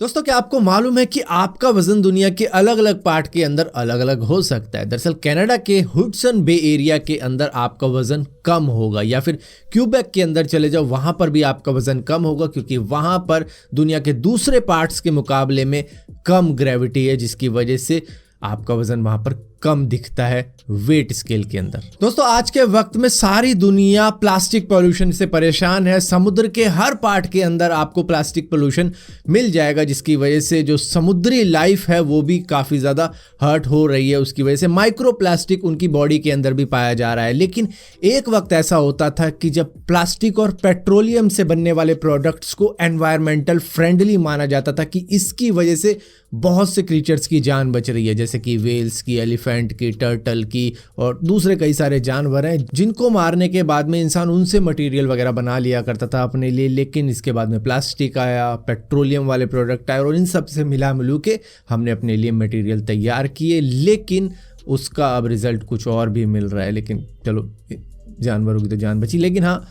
दोस्तों, क्या आपको मालूम है कि आपका वजन दुनिया के अलग अलग पार्ट के अंदर अलग अलग हो सकता है। दरअसल कनाडा के हुडसन बे एरिया के अंदर आपका वजन कम होगा, या फिर क्यूबेक के अंदर चले जाओ, वहां पर भी आपका वजन कम होगा, क्योंकि वहां पर दुनिया के दूसरे पार्ट्स के मुकाबले में कम ग्रेविटी है, जिसकी वजह से आपका वजन वहां पर कम दिखता है वेट स्केल के अंदर। दोस्तों, आज के वक्त में सारी दुनिया प्लास्टिक पोल्यूशन से परेशान है। समुद्र के हर पार्ट के अंदर आपको प्लास्टिक पोल्यूशन मिल जाएगा, जिसकी वजह से जो समुद्री लाइफ है वो भी काफ़ी ज़्यादा हर्ट हो रही है। उसकी वजह से माइक्रो प्लास्टिक उनकी बॉडी के अंदर भी पाया जा रहा है। लेकिन एक वक्त ऐसा होता था कि जब प्लास्टिक और पेट्रोलियम से बनने वाले प्रोडक्ट्स को एनवायरमेंटल फ्रेंडली माना जाता था कि इसकी वजह से बहुत से क्रीचर्स की जान बच रही है, जैसे कि वेल्स की, एलिफेंट की, टर्टल की और दूसरे कई सारे जानवर हैं जिनको मारने के बाद में इंसान उनसे मटेरियल वगैरह बना लिया करता था अपने लिए। लेकिन इसके बाद में प्लास्टिक आया, पेट्रोलियम वाले प्रोडक्ट आए और इन सब से मिला मिलू के हमने अपने लिए मटेरियल तैयार किए, लेकिन उसका अब रिजल्ट कुछ और भी मिल रहा है। लेकिन चलो, जानवरों की तो जान बची। लेकिन हाँ,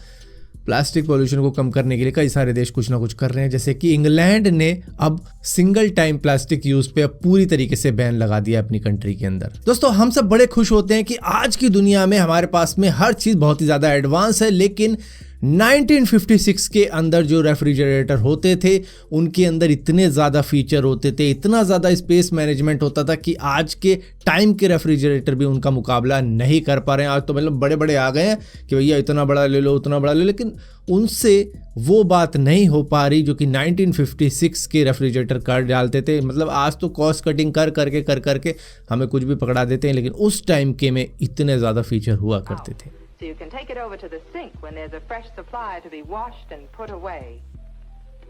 प्लास्टिक पोल्यूशन को कम करने के लिए कई सारे देश कुछ ना कुछ कर रहे हैं, जैसे कि इंग्लैंड ने अब सिंगल टाइम प्लास्टिक यूज पे अब पूरी तरीके से बैन लगा दिया अपनी कंट्री के अंदर। दोस्तों, हम सब बड़े खुश होते हैं कि आज की दुनिया में हमारे पास में हर चीज बहुत ही ज्यादा एडवांस है, लेकिन 1956 के अंदर जो रेफ्रिजरेटर होते थे उनके अंदर इतने ज़्यादा फीचर होते थे, इतना ज़्यादा स्पेस मैनेजमेंट होता था कि आज के टाइम के रेफ्रिजरेटर भी उनका मुकाबला नहीं कर पा रहे हैं। आज तो मतलब बड़े बड़े आ गए हैं कि भैया इतना बड़ा ले लो, उतना बड़ा ले लो, लेकिन उनसे वो बात नहीं हो पा रही जो कि 1956 के रेफ्रिजरेटर कर डालते थे। मतलब आज तो कॉस्ट कटिंग कर करके हमें कुछ भी पकड़ा देते हैं, लेकिन उस टाइम के में इतने ज़्यादा फीचर हुआ करते थे। So you can take it over to the sink when there's a fresh supply to be washed and put away.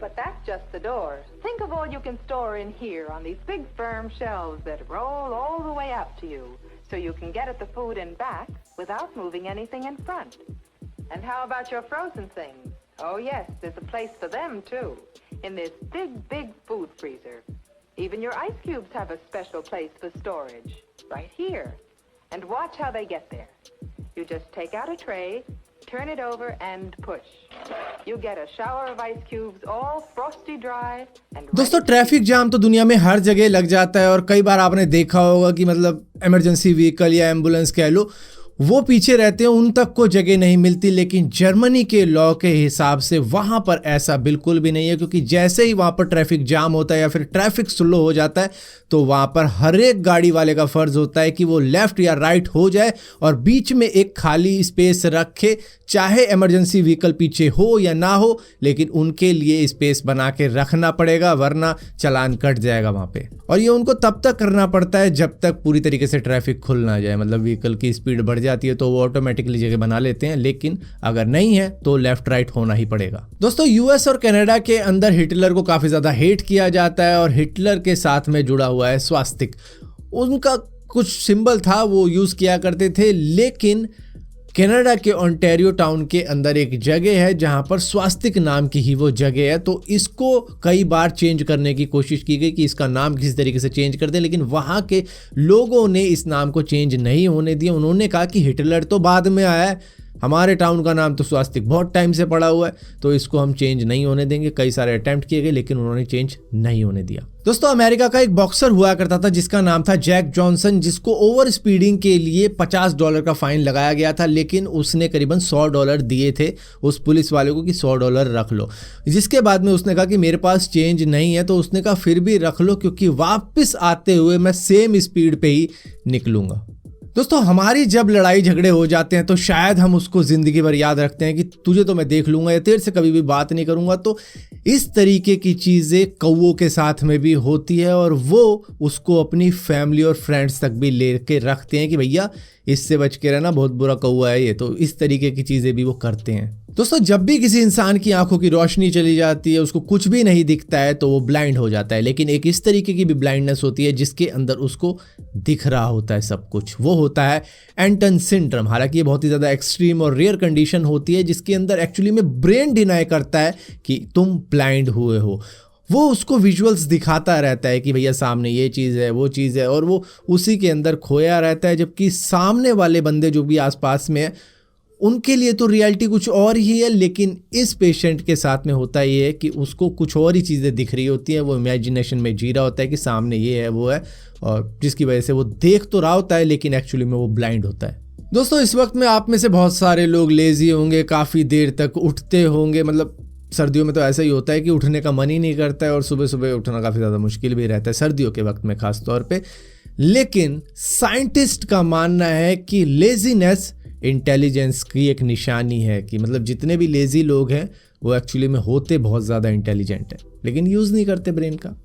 But that's just the door. Think of all you can store in here on these big firm shelves that roll all the way up to you, so you can get at the food and back without moving anything in front. And how about your frozen things? Oh yes, there's a place for them too, in this big food freezer. Even your ice cubes have a special place for storage, right here. And watch how they get there. You just take out a tray, turn it over and push. You get a shower of ice cubes all frosty dry and दोस्तों, traffic jam तो दुनिया में हर जगह लग जाता है और कई बार आपने देखा होगा कि मतलब इमरजेंसी व्हीकल या एम्बुलेंस कह लो, वो पीछे रहते हैं, उन तक को जगह नहीं मिलती। लेकिन जर्मनी के लॉ के हिसाब से वहां पर ऐसा बिल्कुल भी नहीं है, क्योंकि जैसे ही वहां पर ट्रैफिक जाम होता है या फिर ट्रैफिक स्लो हो जाता है तो वहां पर हर एक गाड़ी वाले का फर्ज होता है कि वो लेफ्ट या राइट हो जाए और बीच में एक खाली स्पेस रखे, चाहे इमरजेंसी व्हीकल पीछे हो या ना हो, लेकिन उनके लिए स्पेस बना के रखना पड़ेगा, वरना चालान कट जाएगा वहां पे। और ये उनको तब तक करना पड़ता है जब तक पूरी तरीके से ट्रैफिक खुल ना जाए। मतलब व्हीकल की स्पीड बढ़ जाती है तो वो ऑटोमेटिकली जगह बना लेते हैं, लेकिन अगर नहीं है तो लेफ्ट राइट होना ही पड़ेगा। दोस्तों, यूएस और कनाडा के अंदर हिटलर को काफी ज्यादा हेट किया जाता है और हिटलर के साथ में जुड़ा हुआ है स्वास्तिक। उनका कुछ सिंबल था, वो यूज किया करते थे, लेकिन कनाडा के ओंटारियो टाउन के अंदर एक जगह है जहां पर स्वास्तिक नाम की ही वो जगह है। तो इसको कई बार चेंज करने की कोशिश की गई कि इसका नाम किसी तरीके से चेंज कर दे, लेकिन वहां के लोगों ने इस नाम को चेंज नहीं होने दिया। उन्होंने कहा कि हिटलर तो बाद में आया है, हमारे टाउन का नाम तो स्वास्तिक बहुत टाइम से पड़ा हुआ है, तो इसको हम चेंज नहीं होने देंगे। कई सारे अटेम्प्ट किए गए, लेकिन उन्होंने चेंज नहीं होने दिया। दोस्तों, अमेरिका का एक बॉक्सर हुआ करता था जिसका नाम था जैक जॉनसन, जिसको ओवर स्पीडिंग के लिए $50 का फाइन लगाया गया था, लेकिन उसने करीबन $100 दिए थे उस पुलिस वाले को कि $100 रख लो। जिसके बाद में उसने कहा कि मेरे पास चेंज नहीं है, तो उसने कहा फिर भी रख लो, क्योंकि वापस आते हुए मैं सेम स्पीड पे ही निकलूंगा। दोस्तों, हमारी जब लड़ाई झगड़े हो जाते हैं तो शायद हम उसको जिंदगी भर याद रखते हैं कि तुझे तो मैं देख लूंगा या तेरे से कभी भी बात नहीं करूंगा। तो इस तरीके की चीज़ें कौवों के साथ में भी होती है और वो उसको अपनी फैमिली और फ्रेंड्स तक भी लेके रखते हैं कि भैया इससे बच के रहना, बहुत बुरा कौवा है ये। तो इस तरीके की चीज़ें भी वो करते हैं। दोस्तों, जब भी किसी इंसान की आंखों की रोशनी चली जाती है, उसको कुछ भी नहीं दिखता है, तो वो ब्लाइंड हो जाता है। लेकिन एक इस तरीके की भी ब्लाइंडनेस होती है जिसके अंदर उसको दिख रहा होता है सब कुछ, वो होता है एंटन सिंड्रोम। हालांकि ये बहुत ही ज़्यादा एक्सट्रीम और रेयर कंडीशन होती है जिसके अंदर एक्चुअली में ब्रेन डिनाई करता है कि तुम ब्लाइंड हुए हो। वो उसको विजुअल्स दिखाता रहता है कि भैया सामने ये चीज़ है, वो चीज़ है, और वो उसी के अंदर खोया रहता है, जबकि सामने वाले बंदे जो भी आसपास में है उनके लिए तो रियलिटी कुछ और ही है, लेकिन इस पेशेंट के साथ में होता ये है कि उसको कुछ और ही चीज़ें दिख रही होती हैं, वो इमेजिनेशन में जी रहा होता है कि सामने ये है वो है, और जिसकी वजह से वो देख तो रहा होता है लेकिन एक्चुअली में वो ब्लाइंड होता है। दोस्तों इस वक्त में आप में से बहुत सारे लोग लेजी होंगे, काफ़ी देर तक उठते होंगे, मतलब सर्दियों में तो ऐसा ही होता है कि उठने का मन ही नहीं करता है और सुबह सुबह उठना काफ़ी ज़्यादा मुश्किल भी रहता है सर्दियों के वक्त में खास तौर पे। लेकिन साइंटिस्ट का मानना है कि लेजीनेस इंटेलिजेंस की एक निशानी है, कि मतलब जितने भी लेजी लोग हैं वो एक्चुअली में होते बहुत ज़्यादा इंटेलिजेंट हैं लेकिन यूज़ नहीं करते ब्रेन का।